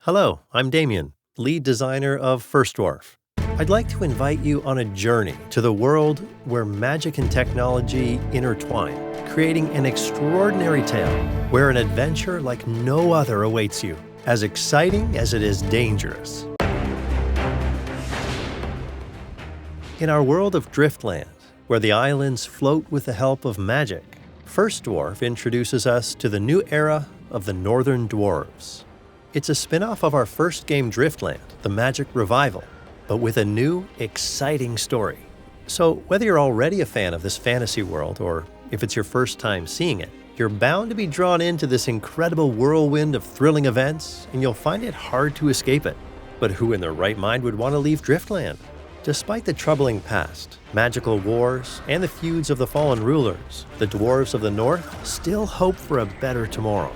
Hello, I'm Damien, lead designer of Dwarf. I'd like to invite you on a journey to the world where magic and technology intertwine, creating an extraordinary tale where an adventure like no other awaits you, as exciting as it is dangerous. In our world of Driftland, where the islands float with the help of magic, Dwarf introduces us to the new era of the Northern Dwarves. It's a spin-off of our first game Driftland, the Magic Revival, but with a new, exciting story. So whether you're already a fan of this fantasy world, or if it's your first time seeing it, you're bound to be drawn into this incredible whirlwind of thrilling events, and you'll find it hard to escape it. But who in their right mind would want to leave Driftland? Despite the troubling past, magical wars, and the feuds of the fallen rulers, the dwarves of the north still hope for a better tomorrow.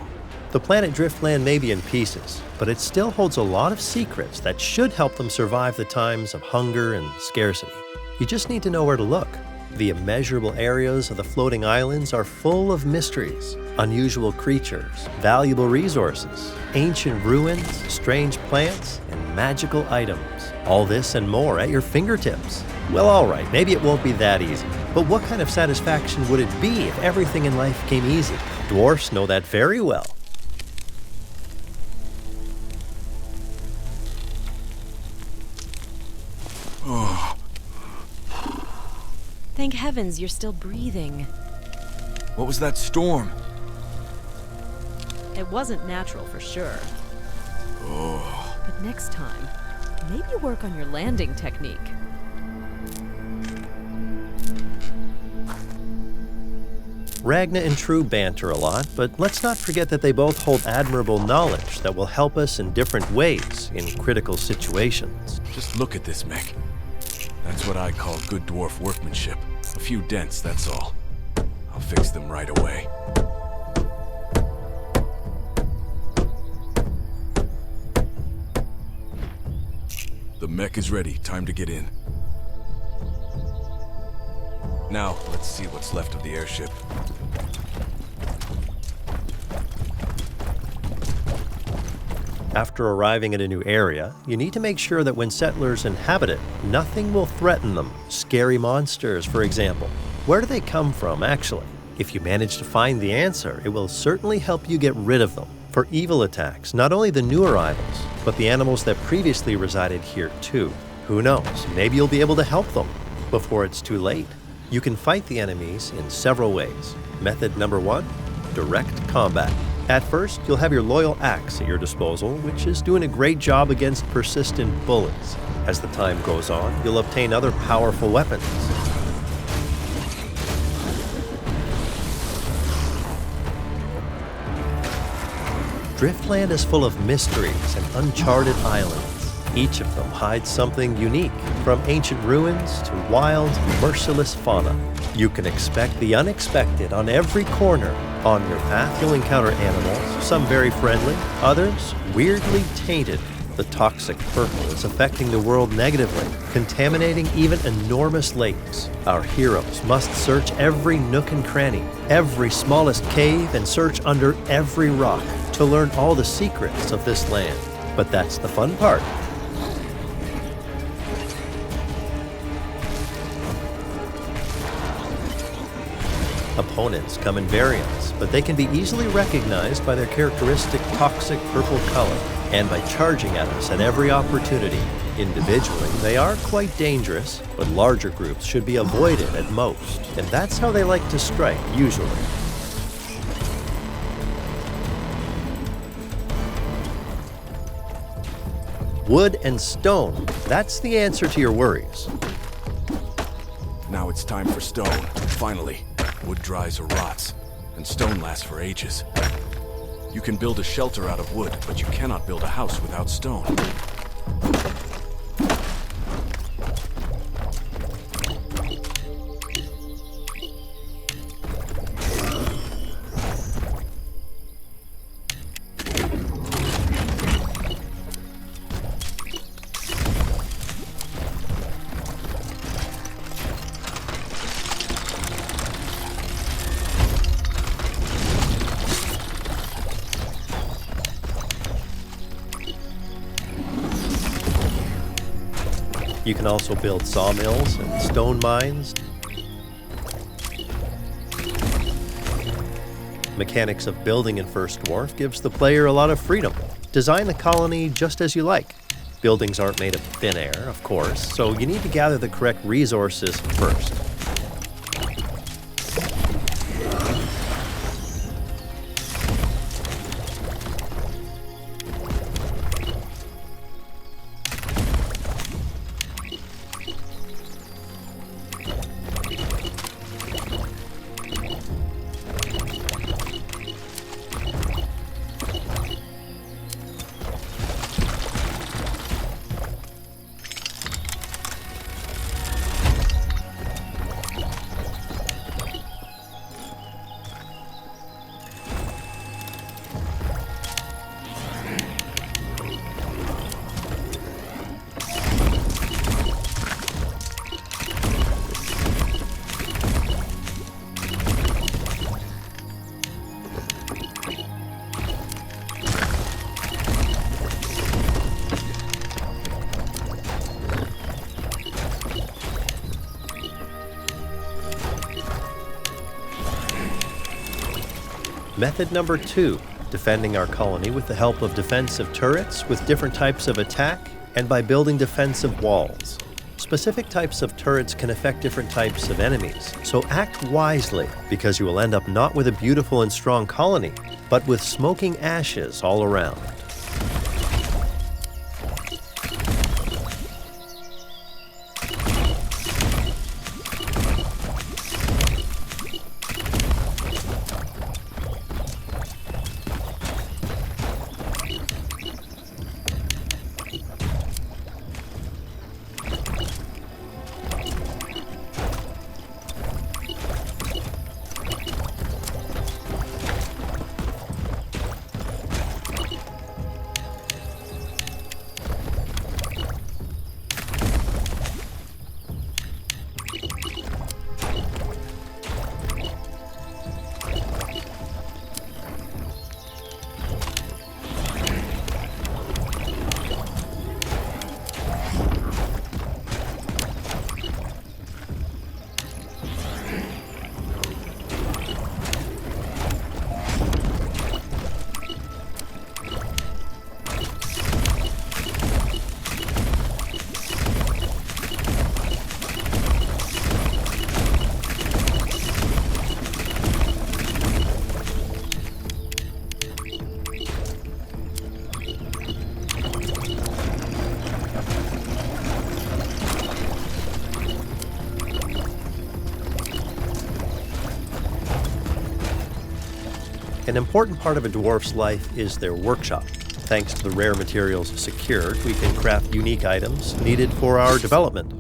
The planet Driftland may be in pieces, but it still holds a lot of secrets that should help them survive the times of hunger and scarcity. You just need to know where to look. The immeasurable areas of the floating islands are full of mysteries, unusual creatures, valuable resources, ancient ruins, strange plants, and magical items. All this and more at your fingertips. Well, alright, maybe it won't be that easy, but what kind of satisfaction would it be if everything in life came easy? Dwarfs know that very well. Thank heavens you're still breathing. What was that storm? It wasn't natural for sure. Oh. But next time, maybe work on your landing technique. Ragna and True banter a lot, but let's not forget that they both hold admirable knowledge that will help us in different ways in critical situations. Just look at this mech. That's what I call good dwarf workmanship. A few dents, that's all. I'll fix them right away. The mech is ready. Time to get in. Now, let's see what's left of the airship. After arriving at a new area, you need to make sure that when settlers inhabit it, nothing will threaten them. Scary monsters, for example. Where do they come from, actually? If you manage to find the answer, it will certainly help you get rid of them. For evil attacks, not only the new arrivals, but the animals that previously resided here too. Who knows, maybe you'll be able to help them before it's too late. You can fight the enemies in several ways. Method number 1, direct combat. At first, you'll have your loyal axe at your disposal, which is doing a great job against persistent bullies. As the time goes on, you'll obtain other powerful weapons. Driftland is full of mysteries and uncharted islands. Each of them hides something unique, from ancient ruins to wild, merciless fauna. You can expect the unexpected on every corner. On your path, you'll encounter animals, some very friendly, others weirdly tainted. The toxic purple is affecting the world negatively, contaminating even enormous lakes. Our heroes must search every nook and cranny, every smallest cave, and search under every rock to learn all the secrets of this land. But that's the fun part. Opponents come in variants, but they can be easily recognized by their characteristic toxic purple color and by charging at us at every opportunity. Individually, they are quite dangerous, but larger groups should be avoided at most, and that's how they like to strike, usually. Wood and stone, that's the answer to your worries. Now it's time for stone. Finally. Wood dries or rots, and stone lasts for ages. You can build a shelter out of wood, but you cannot build a house without stone. You can also build sawmills and stone mines. Mechanics of building in First Dwarf gives the player a lot of freedom. Design the colony just as you like. Buildings aren't made of thin air, of course, so you need to gather the correct resources first. Method number 2, defending our colony with the help of defensive turrets with different types of attack and by building defensive walls. Specific types of turrets can affect different types of enemies, so act wisely because you will end up not with a beautiful and strong colony, but with smoking ashes all around. An important part of a dwarf's life is their workshop. Thanks to the rare materials secured, we can craft unique items needed for our development.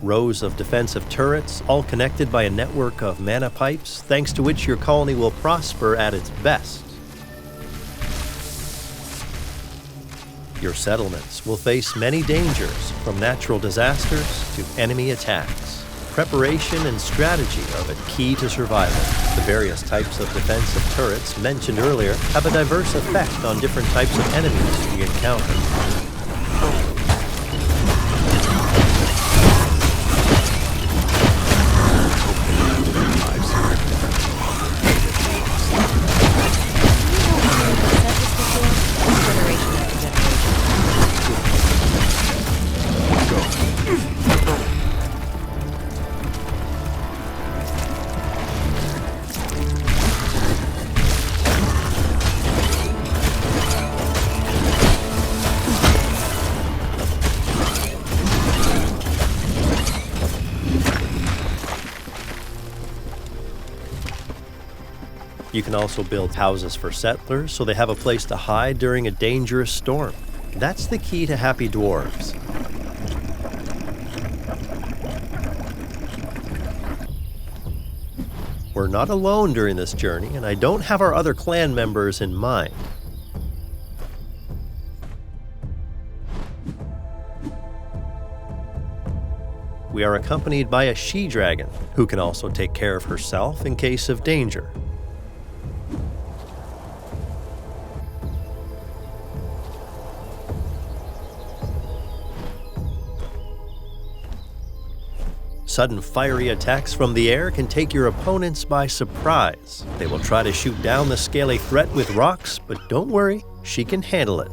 Rows of defensive turrets, all connected by a network of mana pipes, thanks to which your colony will prosper at its best. Your settlements will face many dangers, from natural disasters to enemy attacks. Preparation and strategy are the key to survival. The various types of defensive turrets mentioned earlier have a diverse effect on different types of enemies we encounter. You can also build houses for settlers so they have a place to hide during a dangerous storm. That's the key to happy dwarves. We're not alone during this journey, and I don't have our other clan members in mind. We are accompanied by a she-dragon, who can also take care of herself in case of danger. Sudden fiery attacks from the air can take your opponents by surprise. They will try to shoot down the scaly threat with rocks, but don't worry, she can handle it.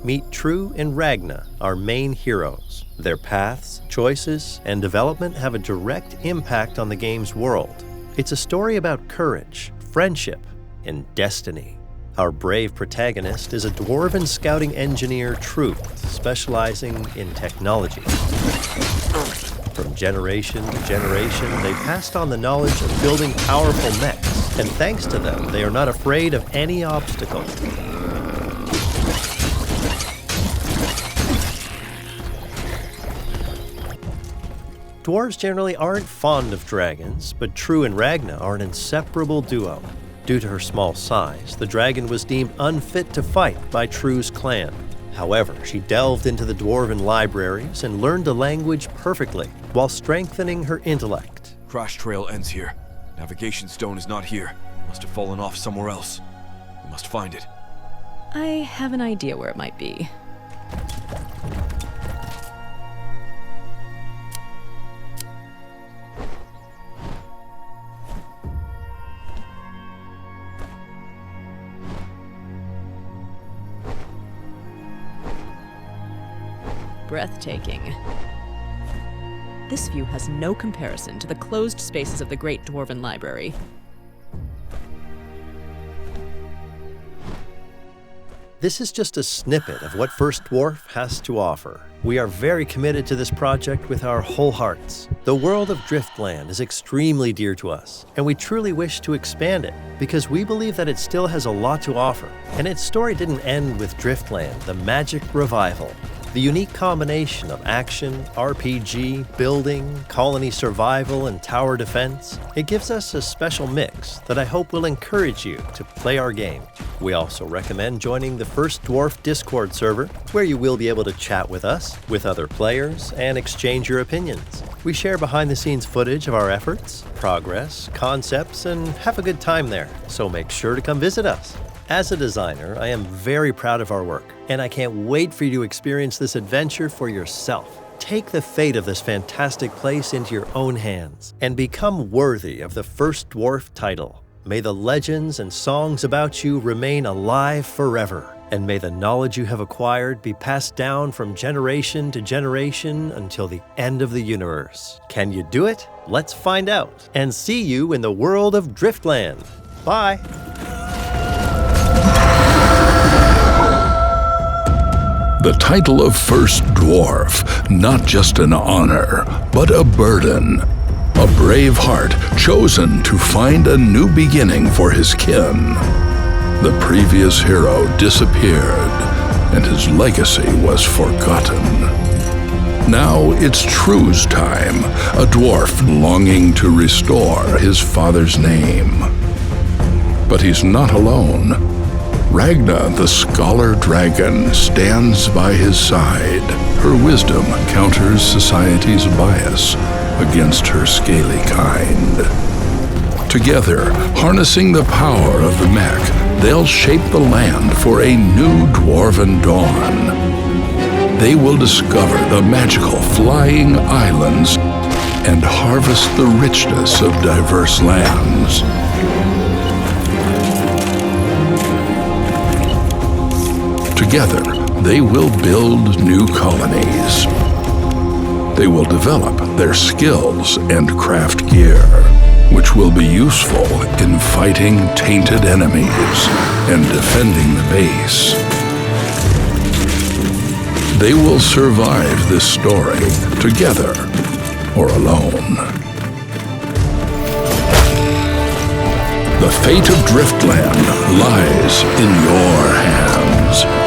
Meet True and Ragna, our main heroes. Their paths, choices, and development have a direct impact on the game's world. It's a story about courage, friendship, and destiny. Our brave protagonist is a dwarven scouting engineer, Truth, specializing in technology. From generation to generation, they passed on the knowledge of building powerful mechs, and thanks to them, they are not afraid of any obstacle. Dwarves generally aren't fond of dragons, but True and Ragna are an inseparable duo. Due to her small size, the dragon was deemed unfit to fight by True's clan. However, she delved into the dwarven libraries and learned the language perfectly, while strengthening her intellect. Crash trail ends here. Navigation stone is not here. Must have fallen off somewhere else. We must find it. I have an idea where it might be. Breathtaking. This view has no comparison to the closed spaces of the Great Dwarven Library. This is just a snippet of what First Dwarf has to offer. We are very committed to this project with our whole hearts. The world of Driftland is extremely dear to us, and we truly wish to expand it because we believe that it still has a lot to offer. And its story didn't end with Driftland, the Magic Revival. The unique combination of action, RPG, building, colony survival, and tower defense, it gives us a special mix that I hope will encourage you to play our game. We also recommend joining the First Dwarf Discord server, where you will be able to chat with us, with other players, and exchange your opinions. We share behind-the-scenes footage of our efforts, progress, concepts, and have a good time there, so make sure to come visit us. As a designer, I am very proud of our work, and I can't wait for you to experience this adventure for yourself. Take the fate of this fantastic place into your own hands, and become worthy of the First Dwarf title. May the legends and songs about you remain alive forever, and may the knowledge you have acquired be passed down from generation to generation until the end of the universe. Can you do it? Let's find out, and see you in the world of Driftland. Bye! The title of First Dwarf, not just an honor, but a burden. A brave heart chosen to find a new beginning for his kin. The previous hero disappeared, and his legacy was forgotten. Now it's True's time, a dwarf longing to restore his father's name. But he's not alone. Ragna, the scholar dragon, stands by his side. Her wisdom counters society's bias against her scaly kind. Together, harnessing the power of the mech, they'll shape the land for a new dwarven dawn. They will discover the magical flying islands and harvest the richness of diverse lands. Together, they will build new colonies. They will develop their skills and craft gear, which will be useful in fighting tainted enemies and defending the base. they will survive this story together or alone. The fate of Driftland lies in your hands.